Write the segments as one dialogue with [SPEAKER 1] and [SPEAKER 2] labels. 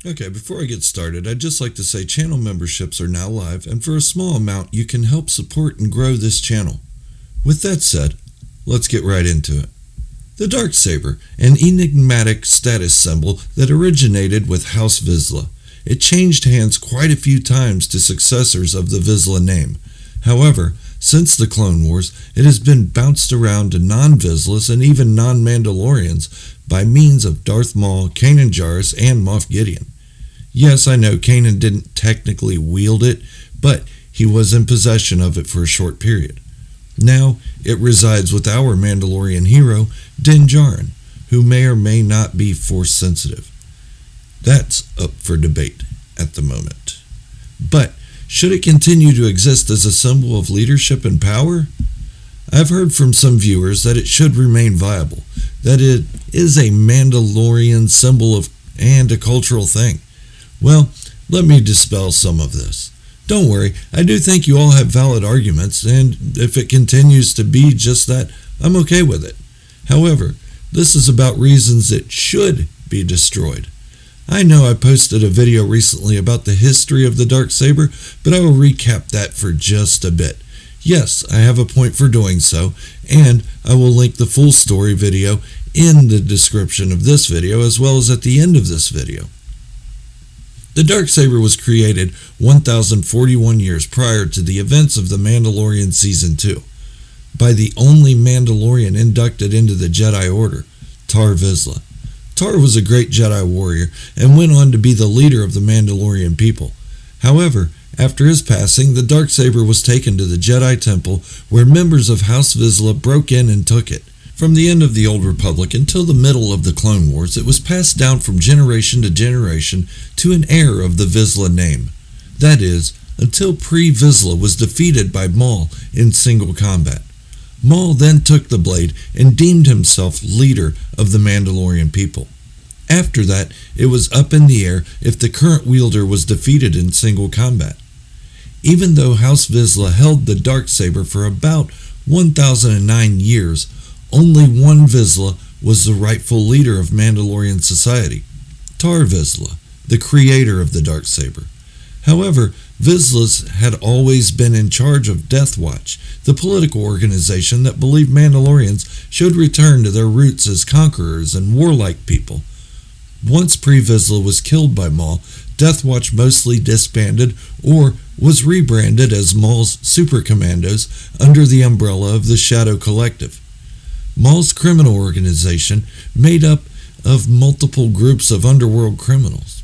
[SPEAKER 1] Okay, before I get started, I'd just like to say channel memberships are now live, and for a small amount, you can help support and grow this channel. With that said, let's get right into it. The Darksaber, an enigmatic status symbol that originated with House Vizsla. It changed hands quite a few times to successors of the Vizsla name. However, since the Clone Wars, it has been bounced around to non-Vizslas and even non-Mandalorians by means of Darth Maul, Kanan Jarrus, and Moff Gideon. Yes, I know Kanan didn't technically wield it, but he was in possession of it for a short period. Now, it resides with our Mandalorian hero, Din Djarin, who may or may not be Force-sensitive. That's up for debate at the moment. But should it continue to exist as a symbol of leadership and power? I've heard from some viewers that it should remain viable, that it is a Mandalorian symbol and a cultural thing. Well, let me dispel some of this. Don't worry, I do think you all have valid arguments, and if it continues to be just that, I'm okay with it. However, this is about reasons it should be destroyed. I know I posted a video recently about the history of the Darksaber, but I will recap that for just a bit. Yes, I have a point for doing so, and I will link the full story video in the description of this video as well as at the end of this video. The Darksaber was created 1,041 years prior to the events of The Mandalorian Season 2 by the only Mandalorian inducted into the Jedi Order, Tar Vizsla. Tar was a great Jedi warrior and went on to be the leader of the Mandalorian people. However, after his passing, the Darksaber was taken to the Jedi Temple where members of House Vizsla broke in and took it. From the end of the Old Republic until the middle of the Clone Wars, it was passed down from generation to generation to an heir of the Vizsla name. That is, until Pre-Vizsla was defeated by Maul in single combat. Maul then took the blade and deemed himself leader of the Mandalorian people. After that, it was up in the air if the current wielder was defeated in single combat. Even though House Vizsla held the Darksaber for about 1,009 years, only one Vizsla was the rightful leader of Mandalorian society, Tar Vizsla, the creator of the Darksaber. However, Vizslas had always been in charge of Death Watch, the political organization that believed Mandalorians should return to their roots as conquerors and warlike people. Once Pre-Vizsla was killed by Maul, Death Watch mostly disbanded or was rebranded as Maul's Super Commandos under the umbrella of the Shadow Collective. Maul's criminal organization made up of multiple groups of underworld criminals.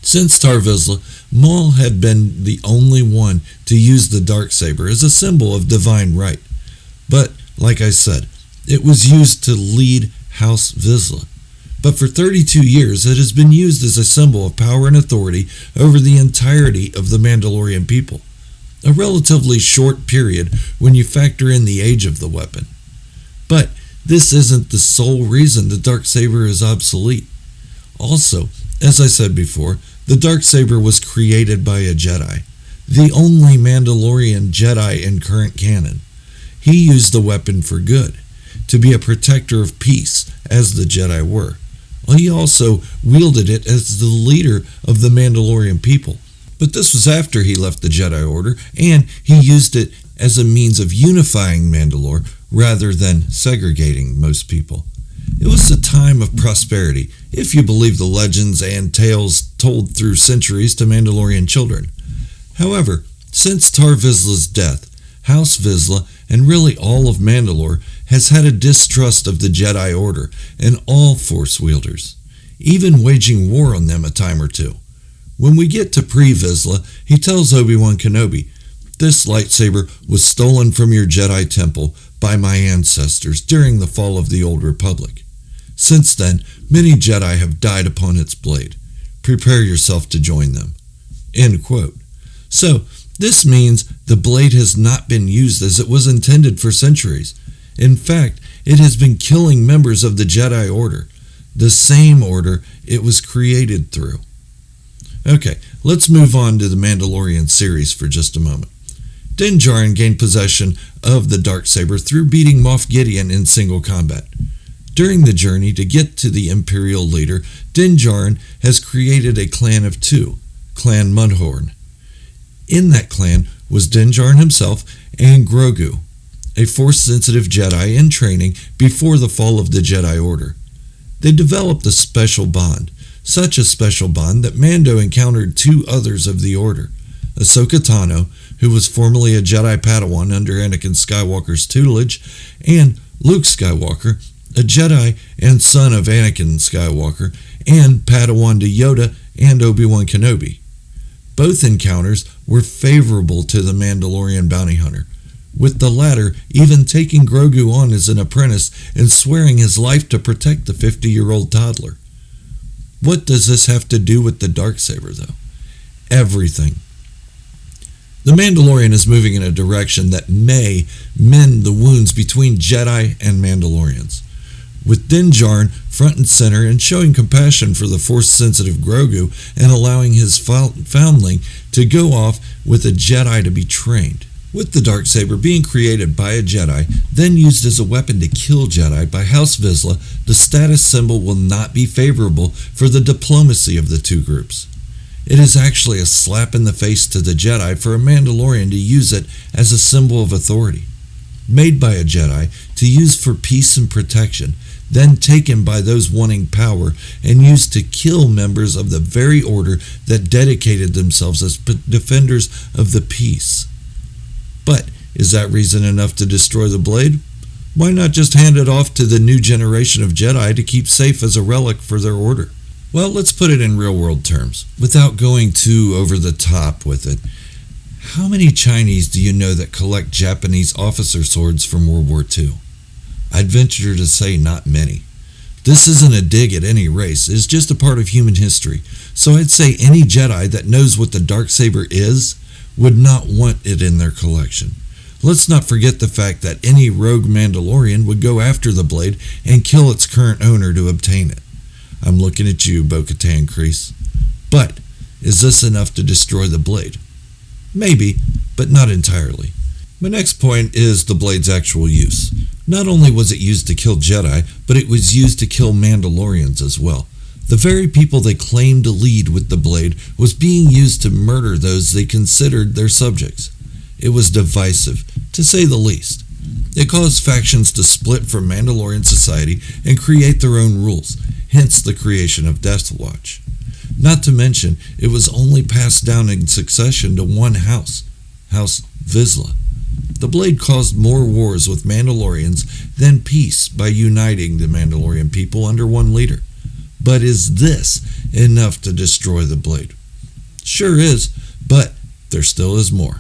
[SPEAKER 1] Since Tar Vizsla, Maul had been the only one to use the Darksaber as a symbol of divine right. But, like I said, it was used to lead House Vizsla. But for 32 years, it has been used as a symbol of power and authority over the entirety of the Mandalorian people. A relatively short period when you factor in the age of the weapon. But this isn't the sole reason the Darksaber is obsolete. Also, as I said before, the Darksaber was created by a Jedi, the only Mandalorian Jedi in current canon. He used the weapon for good, to be a protector of peace, as the Jedi were. He also wielded it as the leader of the Mandalorian people. But this was after he left the Jedi Order, and he used it as a means of unifying Mandalore rather than segregating most people. It was a time of prosperity, if you believe the legends and tales told through centuries to Mandalorian children. However, since Tar Vizsla's death, House Vizsla, and really all of Mandalore, has had a distrust of the Jedi Order and all Force wielders, even waging war on them a time or two. When we get to Pre-Vizsla, he tells Obi-Wan Kenobi, "This lightsaber was stolen from your Jedi Temple by my ancestors during the fall of the Old Republic. Since then, many Jedi have died upon its blade. Prepare yourself to join them." End quote. So, this means the blade has not been used as it was intended for centuries. In fact, it has been killing members of the Jedi Order, the same order it was created through. Okay, let's move on to the Mandalorian series for just a moment. Din Djarin gained possession of the Darksaber through beating Moff Gideon in single combat. During the journey to get to the Imperial leader, Din Djarin has created a clan of two, Clan Mudhorn. In that clan was Din Djarin himself and Grogu, a Force-sensitive Jedi in training before the fall of the Jedi Order. They developed a special bond, such a special bond that Mando encountered two others of the Order, Ahsoka Tano, who was formerly a Jedi Padawan under Anakin Skywalker's tutelage, and Luke Skywalker, a Jedi and son of Anakin Skywalker, and Padawan to Yoda and Obi-Wan Kenobi. Both encounters were favorable to the Mandalorian bounty hunter, with the latter even taking Grogu on as an apprentice and swearing his life to protect the 50-year-old toddler. What does this have to do with the Darksaber, though? Everything. The Mandalorian is moving in a direction that may mend the wounds between Jedi and Mandalorians. With Din Djarin front and center and showing compassion for the Force-sensitive Grogu and allowing his foundling to go off with a Jedi to be trained. With the Darksaber being created by a Jedi, then used as a weapon to kill Jedi by House Vizsla, the status symbol will not be favorable for the diplomacy of the two groups. It is actually a slap in the face to the Jedi for a Mandalorian to use it as a symbol of authority. Made by a Jedi to use for peace and protection, then taken by those wanting power and used to kill members of the very order that dedicated themselves as defenders of the peace. But is that reason enough to destroy the blade? Why not just hand it off to the new generation of Jedi to keep safe as a relic for their order? Well, let's put it in real-world terms, without going too over the top with it. How many Chinese do you know that collect Japanese officer swords from World War II? I'd venture to say not many. This isn't a dig at any race, it's just a part of human history. So I'd say any Jedi that knows what the Darksaber is would not want it in their collection. Let's not forget the fact that any rogue Mandalorian would go after the blade and kill its current owner to obtain it. I'm looking at you, Bo-Katan Kryze. But is this enough to destroy the blade? Maybe, but not entirely. My next point is the blade's actual use. Not only was it used to kill Jedi, but it was used to kill Mandalorians as well. The very people they claimed to lead with the blade was being used to murder those they considered their subjects. It was divisive, to say the least. It caused factions to split from Mandalorian society and create their own rules, hence the creation of Death Watch. Not to mention, it was only passed down in succession to one house, House Vizsla. The blade caused more wars with Mandalorians than peace by uniting the Mandalorian people under one leader. But is this enough to destroy the blade? Sure is, but there still is more.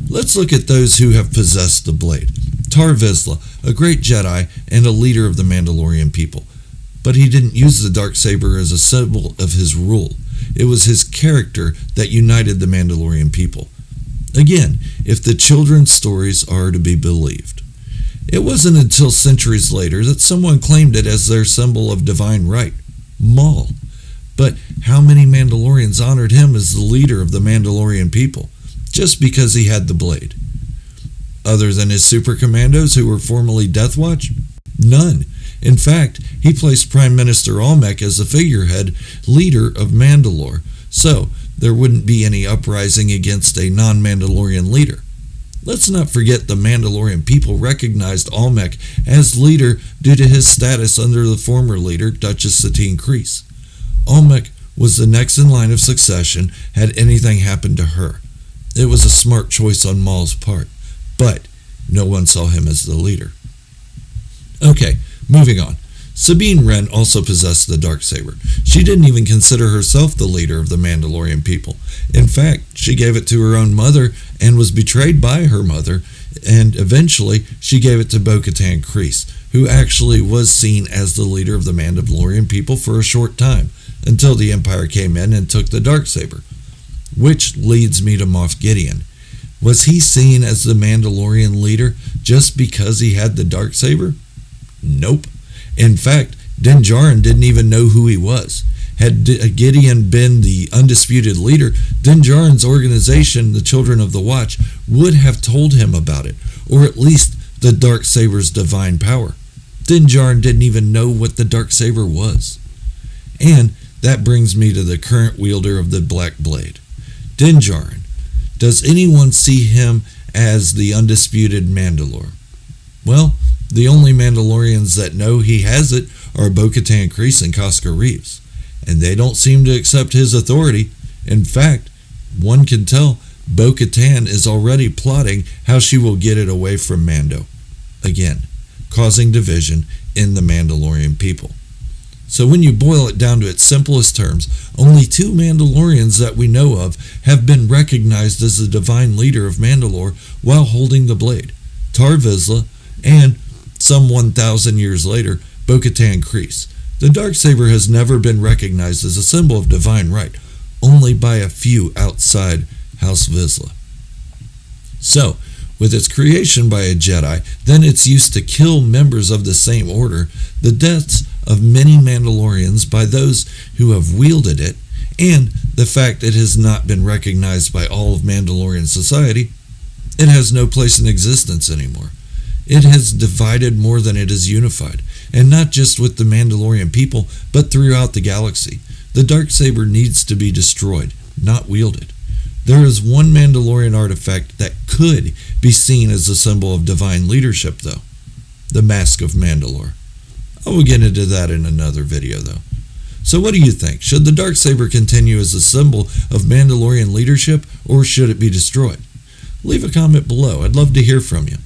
[SPEAKER 1] Let's look at those who have possessed the blade. Tar Vizsla, a great Jedi and a leader of the Mandalorian people. But he didn't use the Darksaber as a symbol of his rule. It was his character that united the Mandalorian people. Again, if the children's stories are to be believed. It wasn't until centuries later that someone claimed it as their symbol of divine right, Maul. But how many Mandalorians honored him as the leader of the Mandalorian people, just because he had the blade? Other than his super commandos who were formerly Death Watch? None. In fact, he placed Prime Minister Almec as the figurehead leader of Mandalore, so there wouldn't be any uprising against a non-Mandalorian leader. Let's not forget the Mandalorian people recognized Almec as leader due to his status under the former leader, Duchess Satine Kryze. Almec was the next in line of succession had anything happened to her. It was a smart choice on Maul's part, but no one saw him as the leader. Okay, moving on. Sabine Wren also possessed the Darksaber. She didn't even consider herself the leader of the Mandalorian people. In fact, she gave it to her own mother and was betrayed by her mother, and eventually she gave it to Bo-Katan Kryze, who actually was seen as the leader of the Mandalorian people for a short time, until the Empire came in and took the Darksaber. Which leads me to Moff Gideon. Was he seen as the Mandalorian leader just because he had the Darksaber? Nope. In fact, Din Djarin didn't even know who he was. Had Gideon been the undisputed leader, Din Djarin's organization, the Children of the Watch, would have told him about it, or at least the Darksaber's divine power. Din Djarin didn't even know what the Darksaber was. And that brings me to the current wielder of the Black Blade, Din Djarin. Does anyone see him as the undisputed Mandalore? Well, the only Mandalorians that know he has it are Bo-Katan Kryze and Cosca Reeves, and they don't seem to accept his authority. In fact, one can tell Bo-Katan is already plotting how she will get it away from Mando, again, causing division in the Mandalorian people. So when you boil it down to its simplest terms, only 2 Mandalorians that we know of have been recognized as the divine leader of Mandalore while holding the blade: Tar Vizsla and, some 1,000 years later, Bo-Katan Kryze. The Darksaber has never been recognized as a symbol of divine right, only by a few outside House Vizsla. So, with its creation by a Jedi, then its use to kill members of the same order, the deaths of many Mandalorians by those who have wielded it, and the fact it has not been recognized by all of Mandalorian society, it has no place in existence anymore. It has divided more than it has unified, and not just with the Mandalorian people, but throughout the galaxy. The Darksaber needs to be destroyed, not wielded. There is one Mandalorian artifact that could be seen as a symbol of divine leadership, though: the Mask of Mandalore. I will get into that in another video, though. So what do you think? Should the Darksaber continue as a symbol of Mandalorian leadership, or should it be destroyed? Leave a comment below. I'd love to hear from you.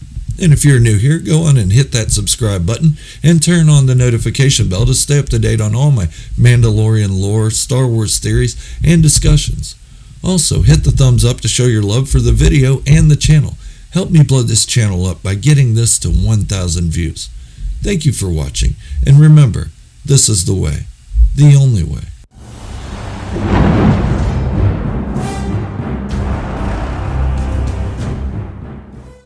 [SPEAKER 1] And if you're new here, go on and hit that subscribe button and turn on the notification bell to stay up to date on all my Mandalorian lore, Star Wars theories, and discussions. Also, hit the thumbs up to show your love for the video and the channel. Help me blow this channel up by getting this to 1,000 views. Thank you for watching, and remember, this is the way, the only way.